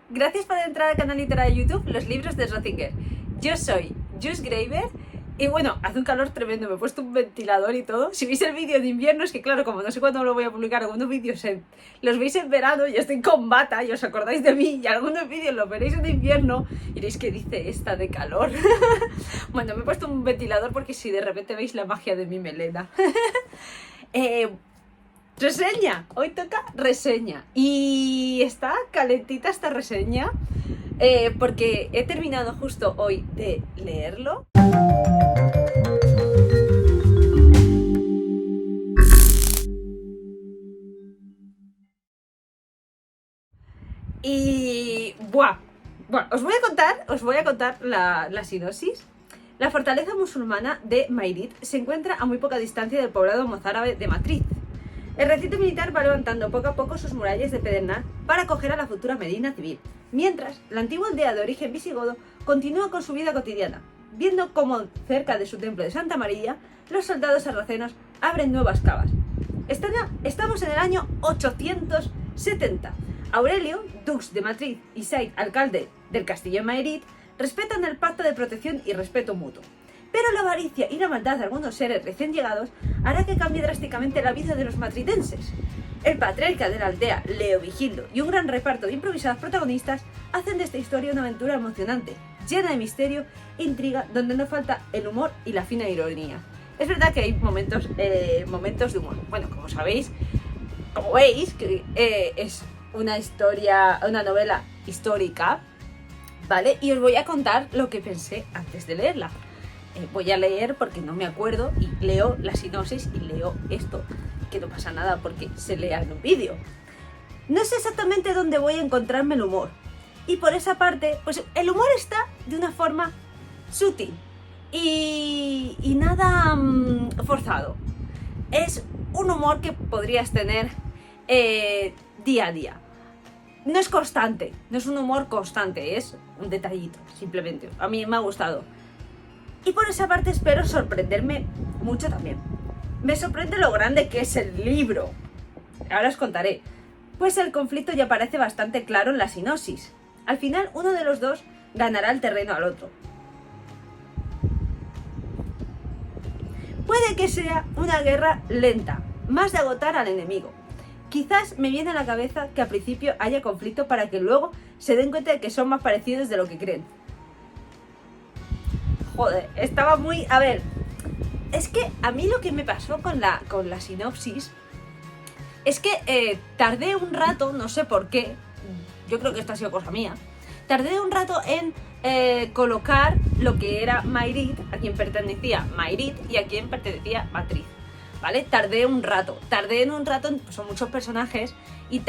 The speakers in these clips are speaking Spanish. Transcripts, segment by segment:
Gracias por entrar al canal literal de YouTube Los Libros de Rottinger. Yo soy Just Graver y bueno, hace un calor tremendo, me he puesto un ventilador y todo. Si veis el vídeo de invierno, es que claro, como no sé cuándo lo voy a publicar, algunos vídeos los veis en verano, yo estoy con bata y os acordáis de mí, y algunos vídeos los veréis en invierno y diréis que dice esta de calor. Bueno, me he puesto un ventilador porque si de repente veis la magia de mi melena. Reseña, hoy toca reseña y está calentita esta reseña porque he terminado justo hoy de leerlo. Y buah, bueno, os voy a contar la sinopsis. La fortaleza musulmana de Mayrit se encuentra a muy poca distancia del poblado mozárabe de Matriz. El recinto militar va levantando poco a poco sus murallas de pedernal para acoger a la futura Medina civil, mientras la antigua aldea de origen visigodo continúa con su vida cotidiana, viendo cómo cerca de su templo de Santa María los soldados sarracenos abren nuevas cavas. Estamos en el año 870. Aurelio, dux de Madrid, y Said, alcalde del castillo de Mayrit, respetan el pacto de protección y respeto mutuo. Pero la avaricia y la maldad de algunos seres recién llegados hará que cambie drásticamente la vida de los matridenses. El patriarca de la aldea, Leo Vigildo, y un gran reparto de improvisados protagonistas hacen de esta historia una aventura emocionante, llena de misterio e intriga, donde no falta el humor y la fina ironía. Es verdad que hay momentos de humor. Bueno, como veis, que es una historia, una novela histórica, ¿vale? Y os voy a contar lo que pensé antes de leerla. Voy a leer porque no me acuerdo y leo la sinopsis y leo esto, que no pasa nada porque se lea en un vídeo. No sé exactamente dónde voy a encontrarme el humor, y por esa parte, pues el humor está de una forma sutil y nada forzado. Es un humor que podrías tener día a día. No es constante, no es un humor constante, es un detallito, simplemente. A mí me ha gustado. Y por esa parte espero sorprenderme mucho también. Me sorprende lo grande que es el libro. Ahora os contaré. Pues el conflicto ya parece bastante claro en la sinopsis. Al final, uno de los dos ganará el terreno al otro. Puede que sea una guerra lenta, más de agotar al enemigo. Quizás me viene a la cabeza que al principio haya conflicto para que luego se den cuenta de que son más parecidos de lo que creen. Joder, estaba muy... A ver, es que a mí lo que me pasó con la sinopsis es que tardé un rato, no sé por qué, yo creo que esto ha sido cosa mía, tardé un rato en colocar lo que era Mayrit, a quien pertenecía Mayrit y a quien pertenecía Matriz, ¿vale? Tardé en un rato, pues son muchos personajes y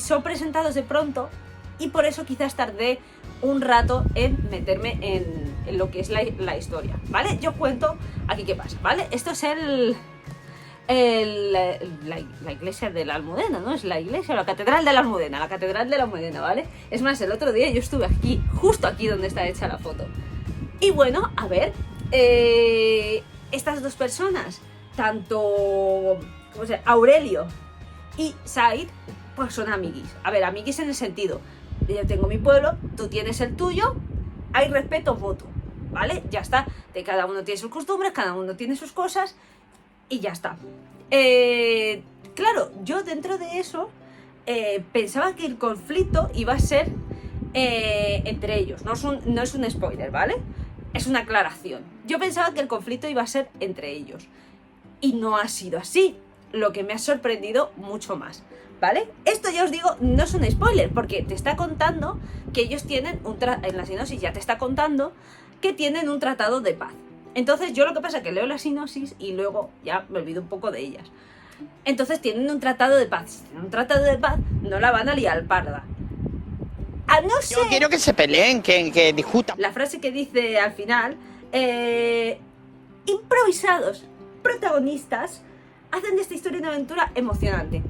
son presentados de pronto, y por eso quizás tardé un rato en meterme en lo que es la historia, ¿vale? Yo cuento aquí qué pasa, ¿vale? Esto es la iglesia de la Almudena, ¿no? Es la iglesia, la catedral de la Almudena, ¿vale? Es más, el otro día yo estuve aquí, justo aquí donde está hecha la foto. Y bueno, a ver, estas dos personas, tanto Aurelio y Said, pues son amiguis. A ver, amiguis en el sentido, yo tengo mi pueblo, tú tienes el tuyo, hay respeto mutuo, ¿vale? Ya está, cada uno tiene sus costumbres, cada uno tiene sus cosas y ya está. Claro, yo dentro de eso pensaba que el conflicto iba a ser entre ellos, no es un spoiler, ¿vale? Es una aclaración. Yo pensaba que el conflicto iba a ser entre ellos y no ha sido así, lo que me ha sorprendido mucho más, ¿vale? Esto ya os digo, no es un spoiler, porque te está contando que ellos tienen en la sinopsis ya te está contando que tienen un tratado de paz. Entonces yo lo que pasa es que leo la sinopsis y luego ya me olvido un poco de ellas. Entonces tienen un tratado de paz. Si tienen un tratado de paz, no la van a liar parda. A no ser... Yo quiero que se peleen, que discutan. La frase que dice al final, improvisados protagonistas hacen de esta historia una aventura emocionante.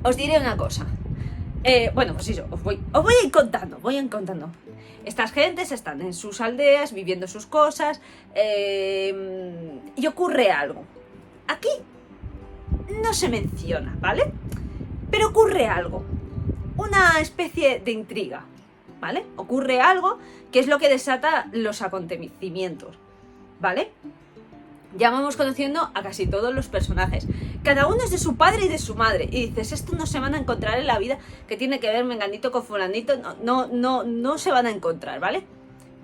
Os diré una cosa. Bueno, pues eso, os voy a ir contando, Estas gentes están en sus aldeas, viviendo sus cosas, y ocurre algo. Aquí no se menciona, ¿vale? Pero ocurre algo. una especie de intriga, ¿vale? Ocurre algo que es lo que desata los acontecimientos, ¿vale? Ya vamos conociendo a casi todos los personajes. Cada uno es de su padre y de su madre. Y dices, esto no se van a encontrar en la vida, que tiene que ver menganito con fulanito. No se van a encontrar, ¿vale?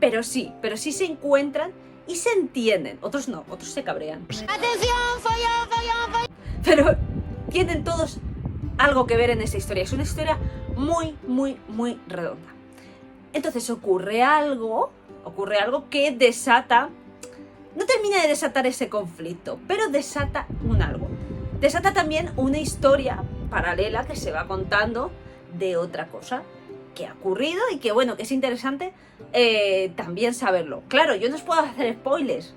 Pero sí se encuentran y se entienden. Otros no, otros se cabrean. ¡Atención! ¡Follón! Pero tienen todos algo que ver en esa historia. Es una historia muy redonda. Entonces ocurre algo que desata... No termina de desatar ese conflicto, pero desata un algo. Desata también una historia paralela que se va contando de otra cosa que ha ocurrido y que, bueno, que es interesante también saberlo. Claro, yo no os puedo hacer spoilers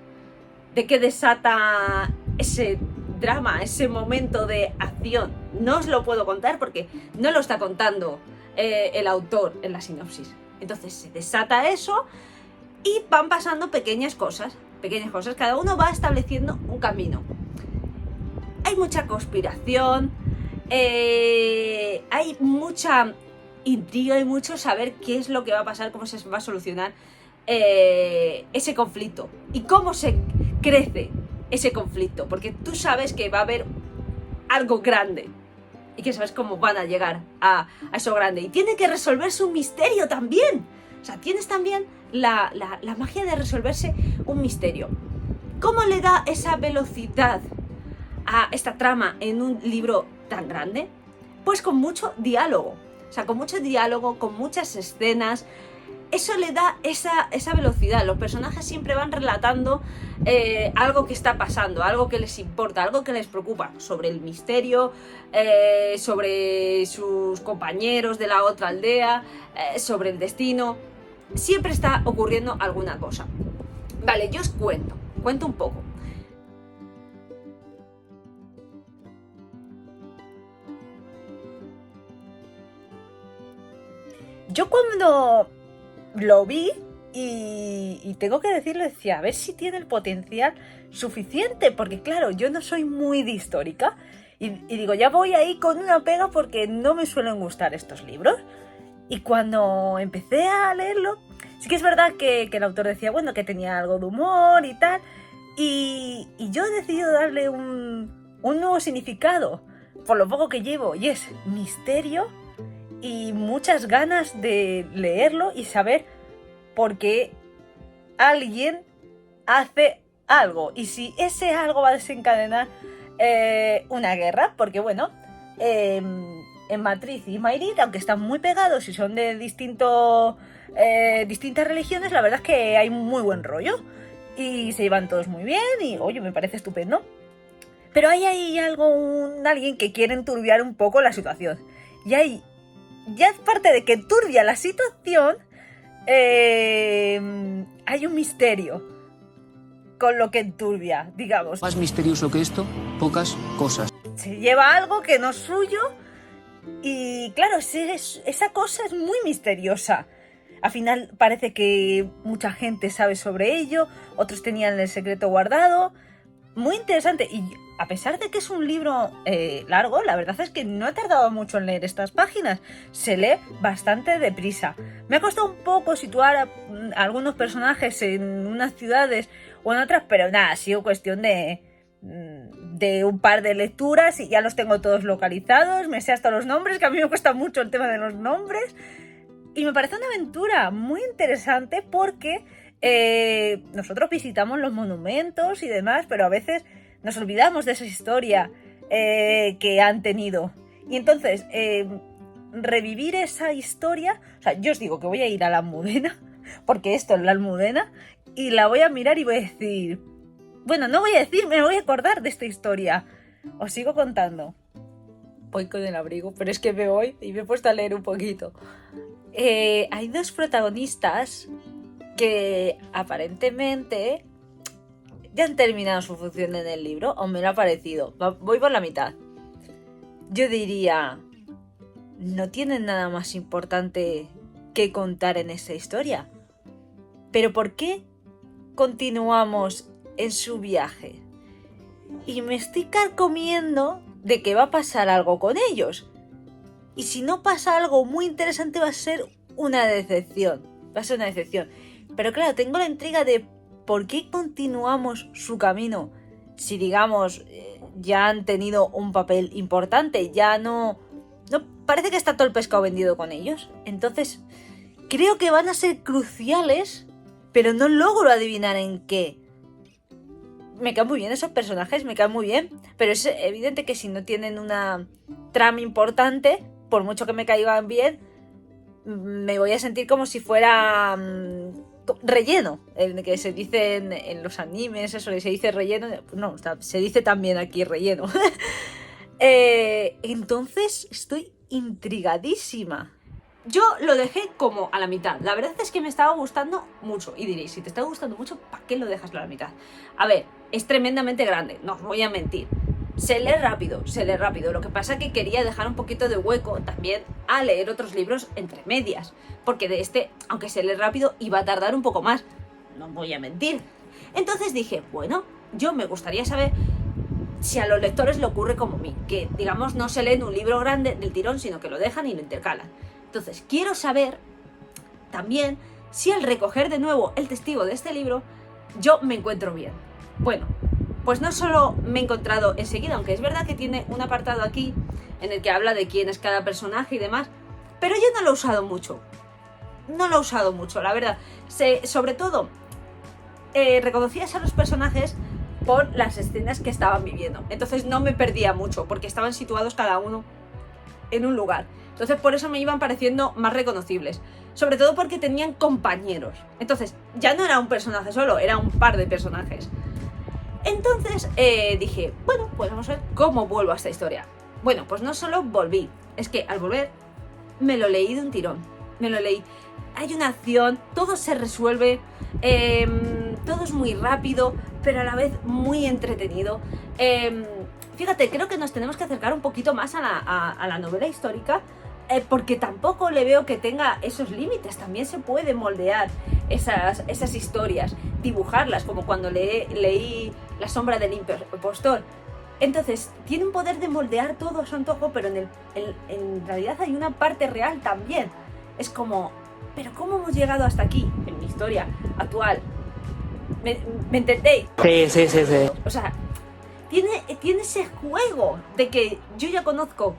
de qué desata ese drama, ese momento de acción. No os lo puedo contar porque no lo está contando el autor en la sinopsis. Entonces se desata eso y van pasando pequeñas cosas, cada uno va estableciendo un camino. Hay mucha conspiración, hay mucha intriga y mucho saber qué es lo que va a pasar, cómo se va a solucionar ese conflicto y cómo se crece ese conflicto, porque tú sabes que va a haber algo grande y que sabes cómo van a llegar a eso grande y tiene que resolverse un misterio también. O sea, tienes también la magia de resolverse un misterio. ¿Cómo le da esa velocidad a esta trama en un libro tan grande? Pues con mucho diálogo. O sea, con mucho diálogo, con muchas escenas. Eso le da esa velocidad. Los personajes siempre van relatando algo que está pasando, algo que les importa, algo que les preocupa sobre el misterio, sobre sus compañeros de la otra aldea, sobre el destino. Siempre está ocurriendo alguna cosa. Vale, yo os cuento un poco. Yo cuando lo vi y tengo que decirlo, decía, a ver si tiene el potencial suficiente, porque claro, yo no soy muy de histórica y digo, ya voy ahí con una pega porque no me suelen gustar estos libros. Y cuando empecé a leerlo, sí que es verdad que el autor decía, bueno, que tenía algo de humor y tal, y yo he decidido darle un nuevo significado por lo poco que llevo, y es misterio y muchas ganas de leerlo y saber por qué alguien hace algo y si ese algo va a desencadenar una guerra, porque bueno, en Matriz y Mayrid, aunque están muy pegados y son de distintas religiones, la verdad es que hay muy buen rollo y se llevan todos muy bien y oye, me parece estupendo. Pero hay ahí alguien que quiere enturbiar un poco la situación. Y hay, ya aparte de que turbia la situación, hay un misterio con lo que enturbia, digamos. Más misterioso que esto, pocas cosas. Se lleva algo que no es suyo y claro, esa cosa es muy misteriosa. Al final parece que mucha gente sabe sobre ello, otros tenían el secreto guardado. Muy interesante y a pesar de que es un libro largo, la verdad es que no he tardado mucho en leer estas páginas. Se lee bastante deprisa. Me ha costado un poco situar a algunos personajes en unas ciudades o en otras, pero nada, ha sido cuestión de un par de lecturas y ya los tengo todos localizados. Me sé hasta los nombres, que a mí me cuesta mucho el tema de los nombres. Y me parece una aventura muy interesante porque nosotros visitamos los monumentos y demás, pero a veces nos olvidamos de esa historia que han tenido. Y entonces, revivir esa historia... O sea, yo os digo que voy a ir a la Almudena, porque esto es la Almudena, y la voy a mirar y voy a decir... Bueno, no voy a decir, me voy a acordar de esta historia. Os sigo contando. Voy con el abrigo, pero es que me voy y me he puesto a leer un poquito. Hay dos protagonistas que aparentemente ya han terminado su función en el libro, o me lo ha parecido. Voy por la mitad. Yo diría, no tienen nada más importante que contar en esa historia. Pero ¿por qué continuamos en su viaje? Y me estoy carcomiendo de que va a pasar algo con ellos. Y si no pasa algo muy interesante va a ser una decepción. Va a ser una decepción. Pero claro, tengo la intriga de por qué continuamos su camino. Si digamos, ya han tenido un papel importante, ya no parece que está todo el pescado vendido con ellos. Entonces, creo que van a ser cruciales, pero no logro adivinar en qué. Me caen muy bien esos personajes, me caen muy bien, pero es evidente que si no tienen una trama importante, por mucho que me caigan bien, me voy a sentir como si fuera relleno, el que se dice en los animes, eso se dice relleno, no, se dice también aquí relleno. Entonces estoy intrigadísima. Yo lo dejé como a la mitad. La verdad es que me estaba gustando mucho. Y diréis, si te está gustando mucho, ¿para qué lo dejas a la mitad? A ver, es tremendamente grande, no os voy a mentir. Se lee rápido. Lo que pasa es que quería dejar un poquito de hueco también a leer otros libros entre medias. Porque de este, aunque se lee rápido, iba a tardar un poco más. No os voy a mentir. Entonces dije, bueno, yo me gustaría saber si a los lectores le ocurre como a mí. Que, digamos, no se leen un libro grande del tirón, sino que lo dejan y lo intercalan. Entonces, quiero saber también si al recoger de nuevo el testigo de este libro, yo me encuentro bien. Bueno, pues no solo me he encontrado enseguida, aunque es verdad que tiene un apartado aquí en el que habla de quién es cada personaje y demás, pero yo no lo he usado mucho. No lo he usado mucho, la verdad. Sobre todo, reconocías a los personajes por las escenas que estaban viviendo. Entonces no me perdía mucho, porque estaban situados cada uno en un lugar. Entonces por eso me iban pareciendo más reconocibles. Sobre todo porque tenían compañeros. Entonces ya no era un personaje solo, era un par de personajes. Entonces dije, bueno, pues vamos a ver cómo vuelvo a esta historia. Bueno, pues no solo volví, es que al volver me lo leí de un tirón. Me lo leí. Hay una acción, todo se resuelve, todo es muy rápido, pero a la vez muy entretenido. Fíjate, creo que nos tenemos que acercar un poquito más a la novela histórica, porque tampoco le veo que tenga esos límites. También se puede moldear esas historias, dibujarlas, como cuando leí La sombra del impostor. Entonces, tiene un poder de moldear todo a su antojo, pero en realidad hay una parte real también. Es como, ¿pero cómo hemos llegado hasta aquí en mi historia actual? ¿Me entendéis? Sí. O sea, tiene ese juego de que yo ya conozco,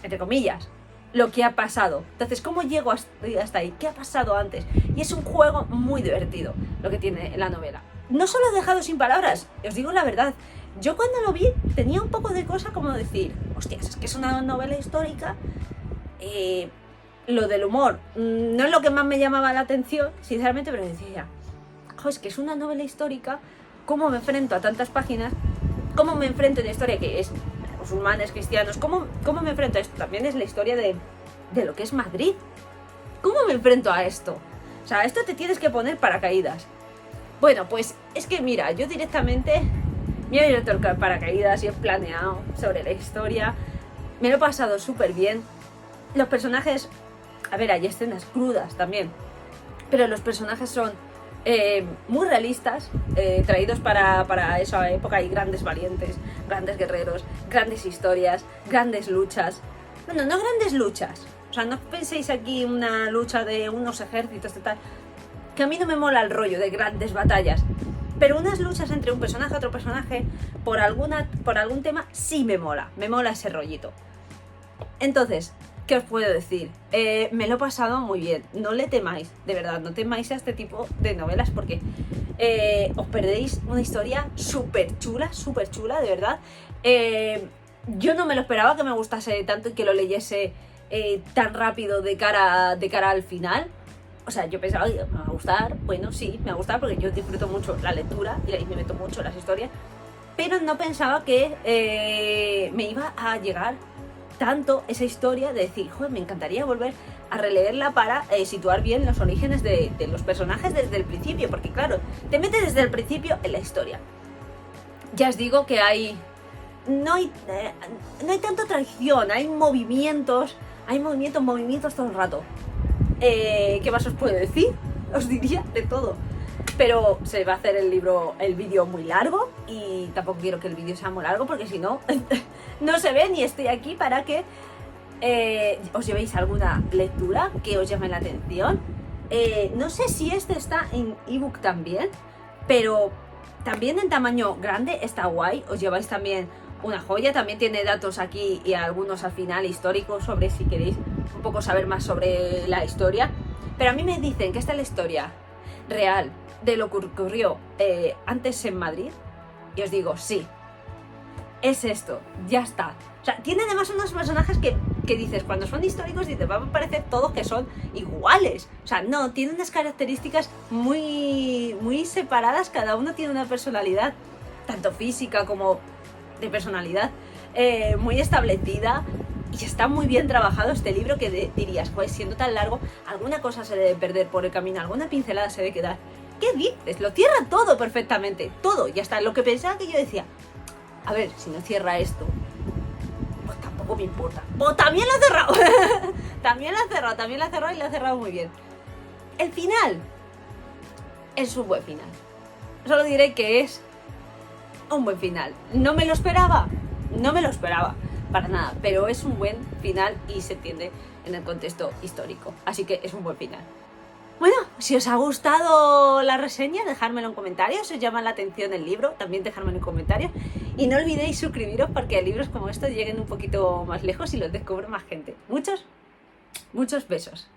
entre comillas, lo que ha pasado. Entonces, ¿cómo llego hasta ahí? ¿Qué ha pasado antes? Y es un juego muy divertido lo que tiene la novela. No solo he dejado sin palabras, os digo la verdad. Yo cuando lo vi tenía un poco de cosa como decir, hostias, es que es una novela histórica. Lo del humor no es lo que más me llamaba la atención, sinceramente, pero decía, es que es una novela histórica. ¿Cómo me enfrento a tantas páginas? ¿Cómo me enfrento a una historia que es musulmanes, cristianos? ¿Cómo me enfrento a esto? También es la historia de lo que es Madrid. ¿Cómo me enfrento a esto? O sea, esto te tienes que poner paracaídas. Bueno, pues es que mira, yo directamente me he abierto el paracaídas y he planeado sobre la historia. Me lo he pasado súper bien. Los personajes, a ver, hay escenas crudas también, pero los personajes son muy realistas, traídos para esa época. Hay grandes valientes, grandes guerreros, grandes historias, grandes luchas. Bueno, no grandes luchas, o sea, no penséis aquí una lucha de unos ejércitos de tal, que a mí no me mola el rollo de grandes batallas, pero unas luchas entre un personaje y otro personaje por algún tema sí me mola ese rollito. Entonces, ¿qué os puedo decir? Me lo he pasado muy bien. No le temáis, de verdad, no temáis a este tipo de novelas, porque os perdéis una historia súper chula, de verdad. Yo no me lo esperaba que me gustase tanto y que lo leyese tan rápido de cara al final. O sea, yo pensaba, me va a gustar. Bueno, sí, me va a gustar porque yo disfruto mucho la lectura y me meto mucho en las historias. Pero no pensaba que me iba a llegar tanto esa historia de decir, joder, me encantaría volver a releerla para situar bien los orígenes de los personajes desde el principio, porque claro, te metes desde el principio en la historia. Ya os digo que no hay tanta traición, hay movimientos todo el rato. ¿Qué más os puedo decir? Os diría de todo. Pero se va a hacer el vídeo muy largo y tampoco quiero que el vídeo sea muy largo porque si no, no se ve, ni estoy aquí para que ¿Os llevéis alguna lectura que os llame la atención? No sé si este está en ebook también, pero también en tamaño grande está guay. Os lleváis también una joya, también tiene datos aquí y algunos al final históricos sobre si queréis un poco saber más sobre la historia. Pero a mí me dicen que esta es la historia real de lo que ocurrió antes en Madrid y os digo, sí, es esto, ya está. O sea, tiene además unos personajes que dices, cuando son históricos, dices, van a parecer todos que son iguales. O sea, no, tienen unas características muy, muy separadas, cada uno tiene una personalidad, tanto física como de personalidad, muy establecida. Y está muy bien trabajado este libro que dirías, pues siendo tan largo, alguna cosa se debe perder por el camino, alguna pincelada se debe quedar. ¿Qué dices? Lo cierra todo perfectamente, todo. Y hasta lo que pensaba que yo decía, a ver, si no cierra esto, pues tampoco me importa. ¡Oh, también lo ha cerrado! También lo ha cerrado y lo ha cerrado muy bien. El final es un buen final. Solo diré que es un buen final. ¿No me lo esperaba? No me lo esperaba. Para nada, pero es un buen final y se entiende en el contexto histórico, así que es un buen final. Bueno, si os ha gustado la reseña, dejármelo en comentarios. Si os llama la atención el libro, también dejármelo en comentarios. Y no olvidéis suscribiros para que libros como estos lleguen un poquito más lejos y los descubra más gente. Muchos besos.